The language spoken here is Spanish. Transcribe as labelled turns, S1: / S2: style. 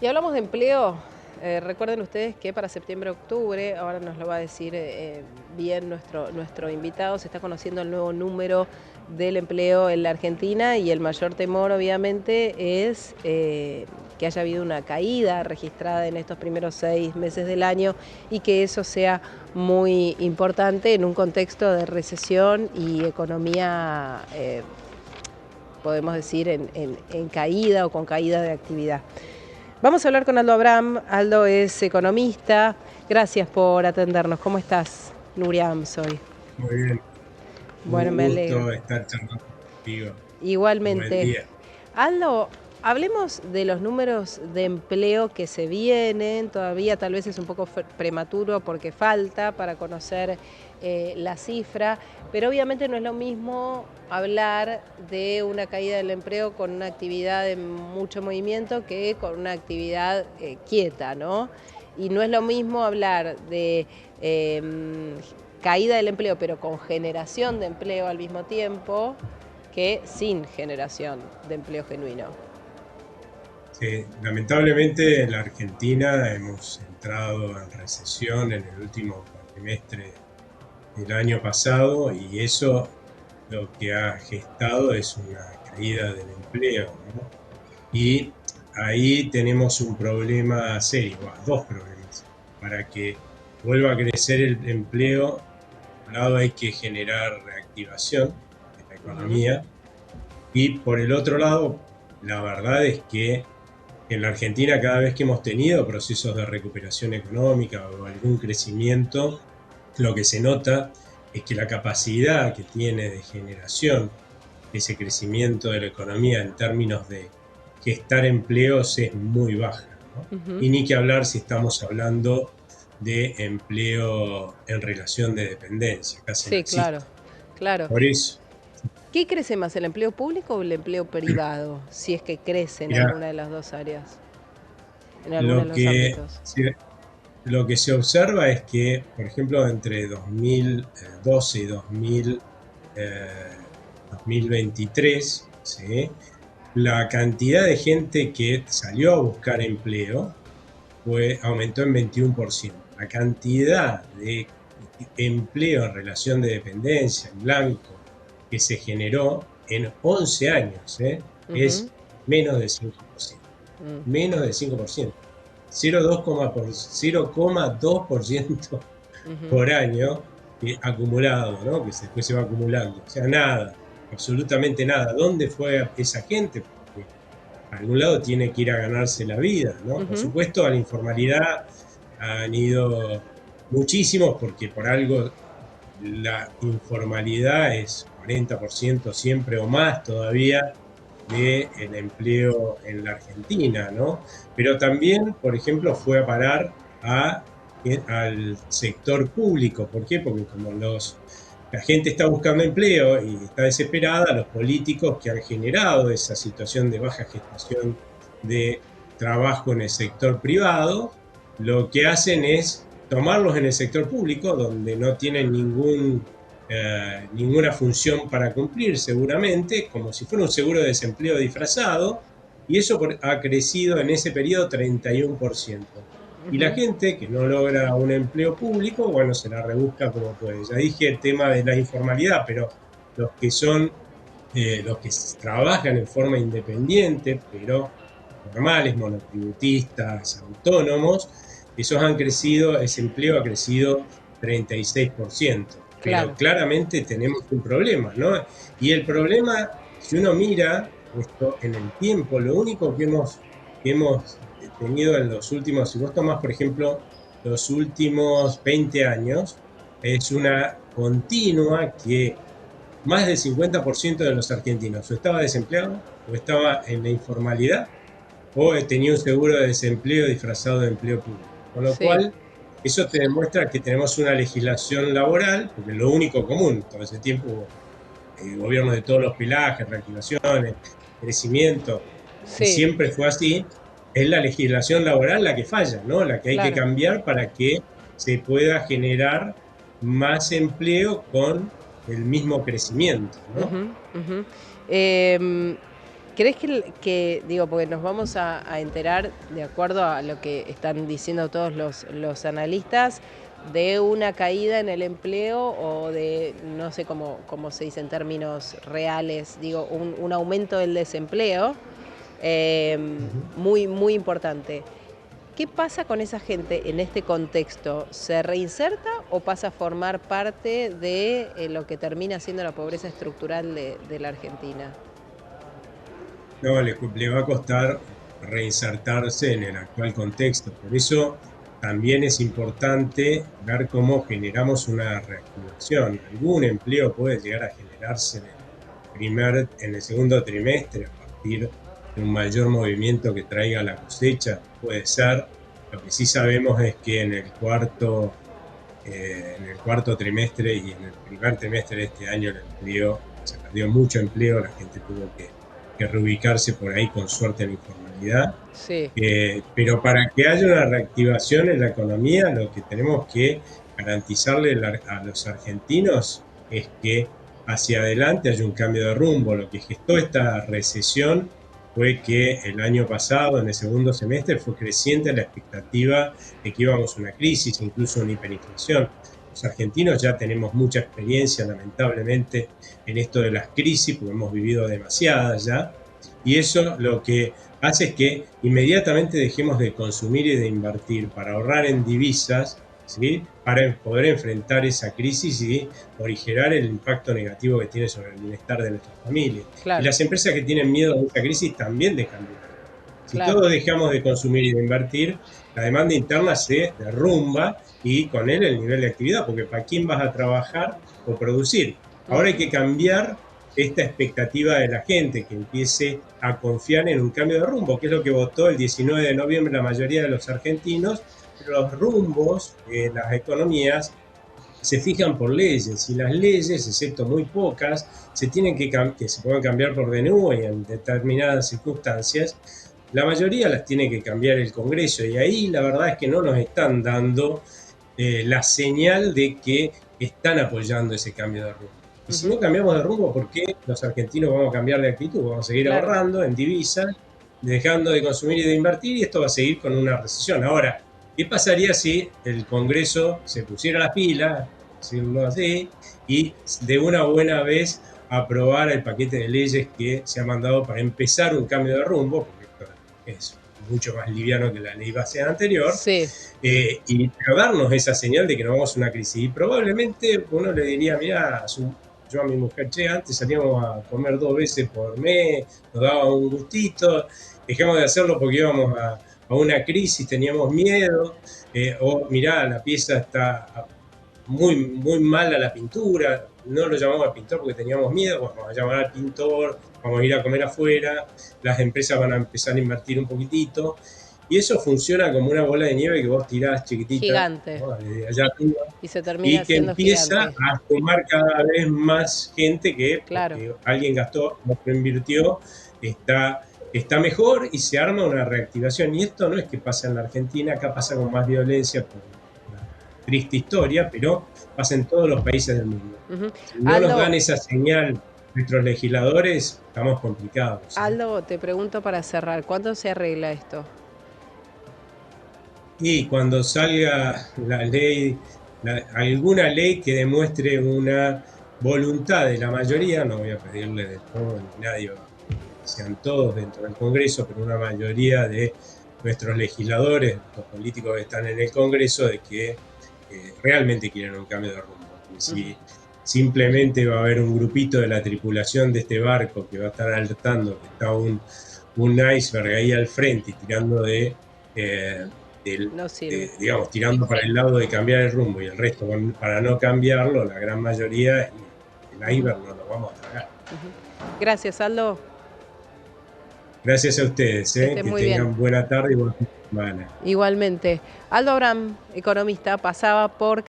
S1: Y hablamos de empleo, recuerden ustedes que para septiembre-octubre, ahora nos lo va a decir bien nuestro invitado, se está conociendo el nuevo número del empleo en la Argentina y el mayor temor obviamente es que haya habido una caída registrada en estos primeros 6 meses del año y que eso sea muy importante en un contexto de recesión y economía, podemos decir, en caída o con caída de actividad. Vamos a hablar con Aldo Abram. Aldo es economista. Gracias por atendernos. ¿Cómo estás? Nuriam soy.
S2: Muy bien,
S1: Bueno,
S2: un
S1: me alegro.
S2: gusto estar charlando contigo. Buen
S1: Igualmente.
S2: día.
S1: Aldo, hablemos de los números de empleo que se vienen. Todavía tal vez es un poco prematuro porque falta para conocer la cifra, pero obviamente no es lo mismo hablar de una caída del empleo con una actividad de mucho movimiento que con una actividad quieta, ¿no? Y no es lo mismo hablar de caída del empleo, pero con generación de empleo al mismo tiempo, que sin generación de empleo genuino.
S2: Sí, lamentablemente en la Argentina hemos entrado en recesión en el último cuatrimestre del año pasado y eso lo que ha gestado es una caída del empleo, ¿no? Y ahí tenemos un problema serio, dos problemas. Para que vuelva a crecer el empleo, por un lado hay que generar reactivación de la economía. Y por el otro lado, la verdad es que en la Argentina cada vez que hemos tenido procesos de recuperación económica o algún crecimiento, lo que se nota es que la capacidad que tiene de generación ese crecimiento de la economía en términos de gestar empleos es muy baja, ¿no?
S1: Ujú.
S2: Y ni que hablar si estamos hablando de empleo en relación de dependencia, casi no
S1: Sí, claro,
S2: existe.
S1: claro.
S2: Por eso,
S1: ¿Qué crece más, el empleo público o el empleo privado? Si es que crece en
S2: mira,
S1: alguna de las dos áreas, en alguno de
S2: lo
S1: los
S2: que
S1: ámbitos.
S2: Lo que se observa es que, por ejemplo, entre 2012 y 2023, ¿sí?, la cantidad de gente que salió a buscar empleo aumentó en 21%. La cantidad de empleo en relación de dependencia en blanco que se generó en 11 años,
S1: Ujú.
S2: es menos del 5%.
S1: Mm.
S2: Menos del 5%. 0,2%
S1: Ujú.
S2: por año acumulado, ¿no? Que después se va acumulando. O sea, nada, absolutamente nada. ¿Dónde fue esa gente? Porque a algún lado tiene que ir a ganarse la vida, ¿no? Por
S1: Ujú.
S2: supuesto, a la informalidad han ido muchísimos, porque por algo la informalidad es 40% siempre o más todavía del empleo en la Argentina, ¿no? Pero también, por ejemplo, fue a parar al sector público. ¿Por qué? Porque como la gente está buscando empleo y está desesperada, los políticos que han generado esa situación de baja gestación de trabajo en el sector privado, lo que hacen es tomarlos en el sector público, donde no tienen ninguna función para cumplir, seguramente, como si fuera un seguro de desempleo disfrazado, y eso ha crecido en ese periodo 31%. Y la
S1: Ujú.
S2: gente que no logra un empleo público, bueno, se la rebusca como puede. Ya dije el tema de la informalidad, pero los que son, los que trabajan en forma independiente, pero normales, monotributistas, autónomos, esos han crecido, ese empleo ha crecido 36%. Pero
S1: Claro.
S2: claramente tenemos un problema, ¿no? Y el problema, si uno mira esto en el tiempo, lo único que hemos tenido en los últimos, si vos tomás, por ejemplo, los últimos 20 años, es una continua que más del 50% de los argentinos o estaba desempleado o estaba en la informalidad o tenía un seguro de desempleo disfrazado de empleo público. Con lo
S1: Sí.
S2: cual, eso te demuestra que tenemos una legislación laboral, porque lo único común, todo ese tiempo hubo gobiernos de todos los pelajes, reactivaciones, crecimiento, y
S1: Sí.
S2: siempre fue así, es la legislación laboral la que falla, ¿no? La que hay que
S1: Claro.
S2: cambiar para que se pueda generar más empleo con el mismo crecimiento, ¿no?
S1: Ujú. Ujú. Em, ¿Crees digo, porque nos vamos a enterar, de acuerdo a lo que están diciendo todos los analistas, de una caída en el empleo o de, no sé cómo se dice en términos reales, digo, un aumento del desempleo eh,
S2: Ujú.
S1: muy, muy importante? ¿Qué pasa con esa gente en este contexto? ¿Se reinserta o pasa a formar parte de lo que termina siendo la pobreza estructural de la Argentina?
S2: No, le va a costar reinsertarse en el actual contexto. Por eso también es importante ver cómo generamos una reactivación. Algún empleo puede llegar a generarse en el segundo trimestre a partir de un mayor movimiento que traiga la cosecha, puede ser. Lo que sí sabemos es que en el cuarto trimestre y en el primer trimestre de este año se perdió mucho empleo, la gente tuvo que reubicarse por ahí con suerte en la informalidad.
S1: Sí.
S2: Pero para que haya una reactivación en la economía, lo que tenemos que garantizarle a los argentinos es que hacia adelante haya un cambio de rumbo. Lo que gestó esta recesión fue que el año pasado, en el segundo semestre, fue creciente la expectativa de que íbamos a una crisis, incluso una hiperinflación. Los argentinos ya tenemos mucha experiencia, lamentablemente, en esto de las crisis, porque hemos vivido demasiadas ya, y eso lo que hace es que inmediatamente dejemos de consumir y de invertir para ahorrar en divisas, ¿sí? Para poder enfrentar esa crisis y morigerar el impacto negativo que tiene sobre el bienestar de nuestras familias. Y
S1: Claro,
S2: las empresas que tienen miedo de esa crisis también dejan de invertir. Si
S1: claro.
S2: todos dejamos de consumir y de invertir, la demanda interna se derrumba y con él el nivel de actividad, porque ¿para quién vas a trabajar o producir? Ahora hay
S1: Ujú.
S2: que cambiar esta expectativa de la gente, que empiece a confiar en un cambio de rumbo, que es lo que votó el 19 de noviembre la mayoría de los argentinos, pero los rumbos de las economías se fijan por leyes y las leyes, excepto muy pocas, que se pueden cambiar por DNU y en determinadas circunstancias, la mayoría las tiene que cambiar el Congreso y ahí la verdad es que no nos están dando la señal de que están apoyando ese cambio de rumbo. Y si
S1: Ujú.
S2: no cambiamos de rumbo, ¿por qué los argentinos vamos a cambiar de actitud? Vamos a seguir
S1: Claro.
S2: ahorrando en divisas, dejando de consumir y de invertir, y esto va a seguir con una recesión. Ahora, ¿qué pasaría si el Congreso se pusiera las pilas, por decirlo así, y de una buena vez aprobara el paquete de leyes que se ha mandado para empezar un cambio de rumbo, porque esto es mucho más liviano que la ley base anterior,
S1: Sí.
S2: y darnos esa señal de que no vamos a una crisis? Y probablemente uno le diría, mira, yo a mi mujer, che, antes salíamos a comer 2 veces por mes, nos daba un gustito, dejamos de hacerlo porque íbamos a una crisis, teníamos miedo, o mirá, la pieza está muy, muy mala, la pintura, no lo llamamos al pintor porque teníamos miedo, vamos a llamar al pintor, vamos a ir a comer afuera, las empresas van a empezar a invertir un poquitito, y eso funciona como una bola de nieve que vos tirás chiquitita,
S1: Gigante.
S2: ¿no? Desde allá arriba,
S1: Y se termina
S2: y que
S1: siendo
S2: empieza
S1: gigante.
S2: a sumar cada vez más gente que,
S1: Claro.
S2: porque alguien gastó, otro invirtió, está mejor y se arma una reactivación. Y esto no es que pasa en la Argentina, acá pasa con más violencia por una triste historia, pero pasa en todos los países del mundo.
S1: Ujú.
S2: Si no nos dan
S1: Aldo,
S2: esa señal nuestros legisladores, estamos complicados, ¿eh?
S1: Aldo, te pregunto para cerrar, ¿cuándo se arregla esto?
S2: Y cuando salga la ley, alguna ley que demuestre una voluntad de la mayoría, no voy a pedirle de todo ni nadie, que sean todos dentro del Congreso, pero una mayoría de nuestros legisladores, los políticos que están en el Congreso, de que realmente quieren un cambio de rumbo. Y
S1: Ujú.
S2: si simplemente va a haber un grupito de la tripulación de este barco que va a estar alertando que está un iceberg ahí al frente y tirando eh,
S1: No sirve.
S2: digamos, tirando para el lado de cambiar el rumbo y el resto para no cambiarlo, la gran mayoría, y el
S1: Ujú,
S2: iceberg no lo vamos a tragar.
S1: ujú. Gracias, Aldo.
S2: Gracias a ustedes,
S1: Que estés
S2: que
S1: muy bien.
S2: tengan buena tarde y buena semana.
S1: Igualmente. Aldo Abraham, economista, pasaba por